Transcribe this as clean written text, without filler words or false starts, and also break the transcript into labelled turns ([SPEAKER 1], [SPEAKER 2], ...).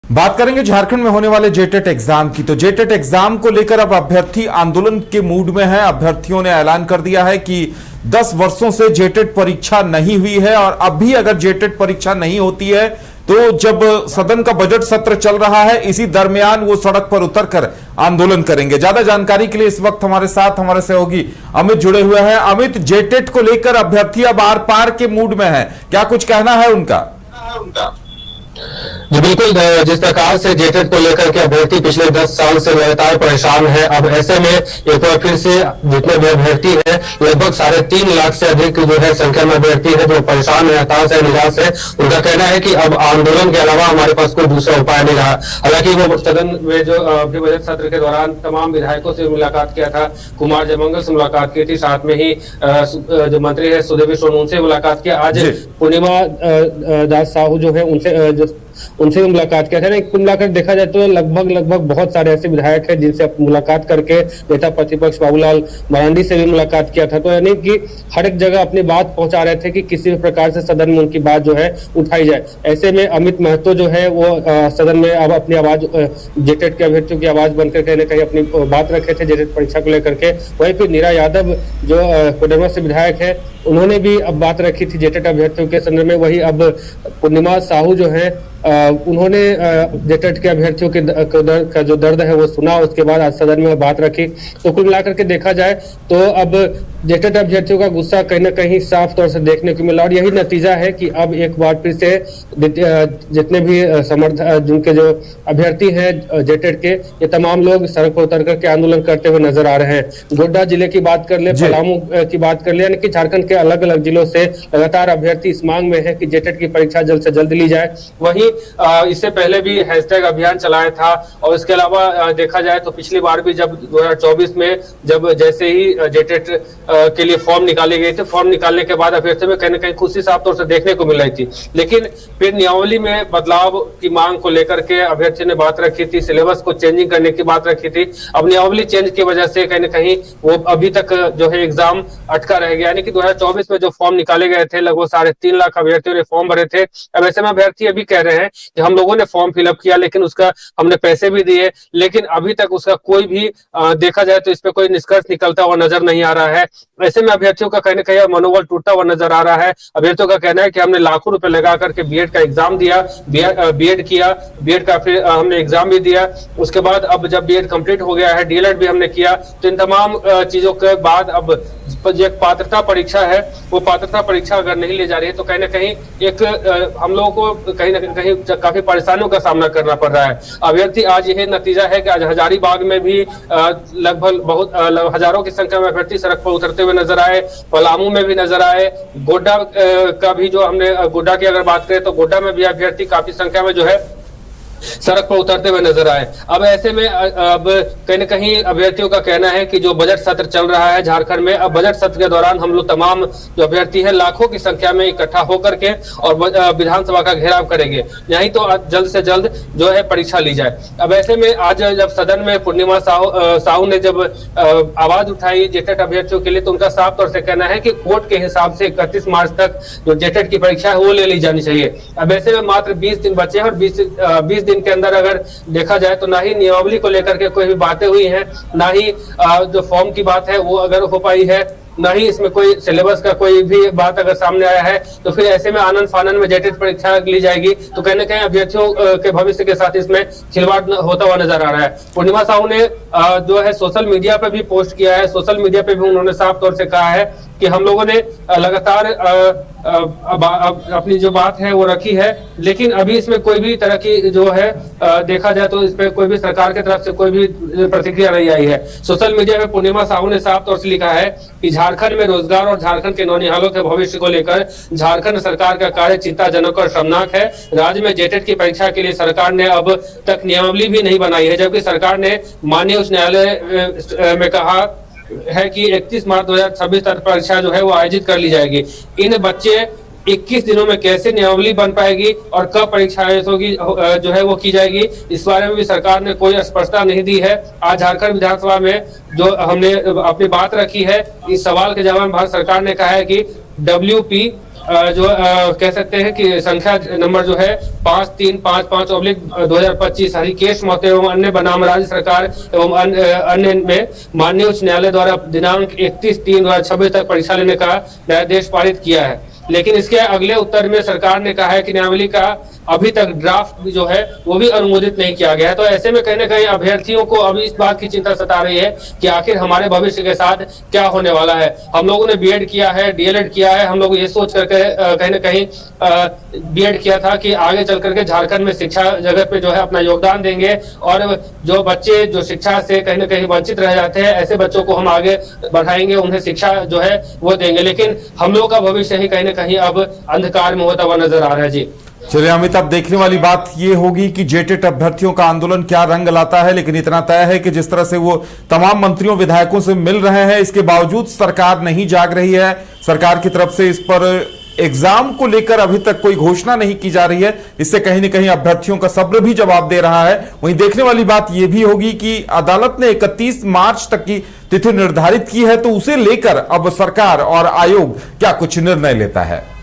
[SPEAKER 1] बात करेंगे झारखंड में होने वाले जेटेट एग्जाम की। तो जेटेट एग्जाम को लेकर अब अभ्यर्थी आंदोलन के मूड में है। अभ्यर्थियों ने ऐलान कर दिया है कि 10 वर्षों से जेटेट परीक्षा नहीं हुई है और अब भी अगर जेटेट परीक्षा नहीं होती है तो जब सदन का बजट सत्र चल रहा है इसी दरमियान वो सड़क पर उतरकर आंदोलन करेंगे। ज्यादा जानकारी के लिए इस वक्त हमारे साथ हमारे सहयोगी अमित जुड़े हुए हैं। अमित, जेटेट को लेकर अभ्यर्थी अब आर पार के मूड में है, क्या कुछ कहना है उनका?
[SPEAKER 2] जी बिल्कुल, जिस प्रकार से जेटेट को लेकर के अभ्यर्थी पिछले 10 साल से लगातार परेशान है, अब ऐसे में एक बार फिर से जितने भी अभ्यर्थी हैं लगभग 3.5 लाख से अधिक जो है संख्या में अभ्यर्थी है जो परेशान है, हताश है, निराश है। उनका कहना है कि अब आंदोलन के अलावा हमारे पास कोई दूसरा उपाय नहीं रहा। हालांकि वो सदन में जो अभी बजट सत्र के दौरान तमाम विधायकों से मुलाकात किया था, कुमार जयमंगल से मुलाकात की थी, साथ में ही जो मंत्री है सुदेवी सोनू उनसे मुलाकात किया। आज पूर्णिमा दास साहू जो है उनसे मुलाकात किया था। कुल मिलाकर देखा जाए तो लगभग बहुत सारे ऐसे विधायक हैं जिनसे मुलाकात करके नेता प्रतिपक्ष बाबूलाल मरांडी से भी मुलाकात किया था। तो यानी कि हर एक जगह अपनी बात पहुंचा रहे थे कि किसी भी प्रकार से सदन में उनकी बात जो है उठाई जाए। ऐसे में अमित महतो जो है वो सदन में अब अपनी आवाज जेटेट के अभ्यर्थियों की आवाज बनकर कहीं न कहीं अपनी बात रखे थे जेटेट परीक्षा को लेकर के। वहीं फिर नीरा यादव जो कोडरमा से विधायक है उन्होंने भी अब बात रखी थी जेटेट अभ्यर्थियों के संदर्भ में। वही अब पूर्णिमा साहू जो है उन्होंने जेटेट के अभ्यर्थियों का जो दर्द है वो सुना, उसके बाद आज सदन में बात रखी। तो कुल मिलाकर के देखा जाए तो अब जेटेट अभ्यर्थियों का गुस्सा कहीं न कहीं साफ तौर से देखने को मिला और यही नतीजा है कि अब एक बार फिर से जितने भी जिनके जो अभ्यर्थी हैं जेटेट के, ये तमाम लोग सड़क पर उतर करके आंदोलन करते हुए नजर आ रहे हैं। गोड्डा जिले की बात कर ले, पलामू की बात कर ले, यानी कि झारखंड के अलग अलग जिलों से लगातार अभ्यर्थी इस मांग में है कि जेटेट की परीक्षा जल्द से जल्द ली जाए। वहीं इससे पहले भी हैशटैग अभियान चलाया था और इसके अलावा देखा जाए तो पिछली बार भी जब 2024 में जब जैसे ही जेटेट के लिए फॉर्म निकाले गए थे, फॉर्म निकालने के बाद अभ्यर्थियों में कहीं न कहीं खुशी साफ तौर से देखने को मिल रही थी। लेकिन फिर नियमावली में बदलाव की मांग को लेकर के अभ्यर्थियों ने बात रखी थी, सिलेबस को चेंजिंग करने की बात रखी थी। अब नियमावली चेंज की वजह से कहीं न कहीं वो अभी तक जो है एग्जाम अटका रह गया। यानी कि 2024 में जो फॉर्म निकाले गए थे लगभग 3.5 लाख अभ्यर्थियों ने फॉर्म भरे थे। अब ऐसे में अभ्यर्थी अभी कह रहे हैं कि हम लोगों ने फॉर्म फिलअप किया लेकिन उसका हमने पैसे भी दिए लेकिन अभी तक उसका कोई भी देखा जाए तो इस पे कोई निष्कर्ष निकलता हुआ नजर नहीं आ रहा है। ऐसे में अभ्यर्थियों का कहीं न कहीं मनोबल टूटता हुआ नजर आ रहा है। अभ्यर्थियों का कहना है कि हमने लाखों रुपए लगा करके बीएड का एग्जाम दिया, बीएड किया, बीएड का फिर हमने एग्जाम भी दिया, उसके बाद अब जब बीएड कंप्लीट हो गया है, डीएलएड भी हमने किया, तो इन तमाम चीजों के बाद अब जो एक पात्रता परीक्षा है वो पात्रता परीक्षा अगर नहीं ली जा रही है तो कहीं ना कहीं एक हम लोगों को कहीं ना कहीं काफी परेशानियों का सामना करना पड़ रहा है। अभ्यर्थी आज यह नतीजा है कि आज हजारीबाग में भी लगभग बहुत हजारों की संख्या में अभ्यर्थी सड़क पर उतरते हुए नजर आए, पलामू में भी नजर आए, गोड्डा का भी जो हमने गोड्डा की अगर बात करें तो गोड्डा में भी अभ्यर्थी काफी संख्या में जो है सड़क पर उतरते हुए नजर आए। अब ऐसे में अब कहीं न कहीं अभ्यर्थियों का कहना है कि जो बजट सत्र चल रहा है झारखंड में, अब बजट सत्र के दौरान हम लोग तमाम जो अभ्यर्थी हैं लाखों की संख्या में इकट्ठा होकर के और विधानसभा का घेराव करेंगे, नहीं तो जल्द से जल्द जो है परीक्षा ली जाए। अब ऐसे में आज जब सदन में पूर्णिमा साहू ने जब आवाज उठाई जेटेट अभ्यर्थियों के लिए तो उनका साफ तौर से कहना है कि कोर्ट के हिसाब से 31 मार्च तक जो जेटेट की परीक्षा है वो ले ली जानी चाहिए। अब ऐसे में मात्र 20 दिन बचे हैं और 20 दिन के अंदर अगर देखा जाए तो ना ही नियमावली को लेकर के कोई भी बातें हुई हैं, ना ही जो फॉर्म की बात है वो अगर हो पाई है, ना ही इसमें कोई सिलेबस का कोई भी बात अगर सामने आया है, तो फिर ऐसे में आनंद फानन में जेटेट परीक्षा ली जाएगी तो कहीं ना कहीं अभ्यर्थियों के भविष्य के साथ इसमें खिलवाड़ होता हुआ नजर आ रहा है। पूर्णिमा साहू ने जो है सोशल मीडिया पे भी पोस्ट किया है, सोशल मीडिया पे भी उन्होंने साफ तौर से कहा है कि हम लोगों ने लगातार अपनी जो बात है वो रखी है लेकिन अभी इसमें कोई भी तरह की जो है देखा जाए तो इस पे कोई भी सरकार की तरफ से कोई भी प्रतिक्रिया नहीं आई है। सोशल मीडिया में पूर्णिमा साहू ने साफ तौर से लिखा है कि झारखंड में रोजगार और झारखंड के नौनिहालों के भविष्य को लेकर झारखंड सरकार का कार्य चिंताजनक और शर्मनाक है। राज्य में जेटेट की परीक्षा के लिए सरकार ने अब तक नियमावली भी नहीं बनाई है, जबकि सरकार ने माननीय उच्च न्यायालय में कहा है कि 31 मार्च 2026 तक परीक्षा जो है वो आयोजित कर ली जाएगी। इन बच्चे 21 दिनों में कैसे नियमावली बन पाएगी और कब परीक्षा होगी जो है वो की जाएगी, इस बारे में भी सरकार ने कोई स्पष्टता नहीं दी है। आज झारखंड विधानसभा में जो हमने अपनी बात रखी है, इस सवाल के जवाब में भारत सरकार ने कहा है कि WP कह सकते हैं कि संख्या नंबर जो है 5355/2025 हरिकेश महतो एवं अन्य बनाम राज्य सरकार एवं अन्य में माननीय उच्च न्यायालय द्वारा दिनांक 31/3/2026 तक परीक्षा लेने का न्यायादेश पारित किया है। लेकिन इसके अगले उत्तर में सरकार ने कहा है कि न्यायावली का अभी तक ड्राफ्ट जो है वो भी अनुमोदित नहीं किया गया है। तो ऐसे में कहीं ना कहीं अभ्यर्थियों को अभी इस बात की चिंता सता रही है कि आखिर हमारे भविष्य के साथ क्या होने वाला है। हम लोगों ने बीएड किया है, डीएलएड किया है, हम लोग ये सोच करके कहीं ना कहीं बीएड किया था कि आगे चल करके झारखंड में शिक्षा जगत पे जो है अपना योगदान देंगे और जो बच्चे जो शिक्षा से कहीं ना कहीं वंचित रह जाते हैं ऐसे बच्चों को हम आगे बढ़ाएंगे, उन्हें शिक्षा जो है वो देंगे। लेकिन हम लोग का भविष्य ही कहीं ना कहीं अब अंधकार में होता हुआ नजर आ रहा है। जी
[SPEAKER 1] चलिए अमित, अब देखने वाली बात ये होगी कि जेटेट अभ्यर्थियों का आंदोलन क्या रंग लाता है। लेकिन इतना तय है कि जिस तरह से वो तमाम मंत्रियों विधायकों से मिल रहे हैं, इसके बावजूद सरकार नहीं जाग रही है। सरकार की तरफ से इस पर एग्जाम को लेकर अभी तक कोई घोषणा नहीं की जा रही है। इससे कहीं ना कहीं अभ्यर्थियों का सब्र भी जवाब दे रहा है। वहीं देखने वाली बात यह भी होगी कि अदालत ने 31 मार्च तक की तिथि निर्धारित की है, तो उसे लेकर अब सरकार और आयोग क्या कुछ निर्णय लेता है।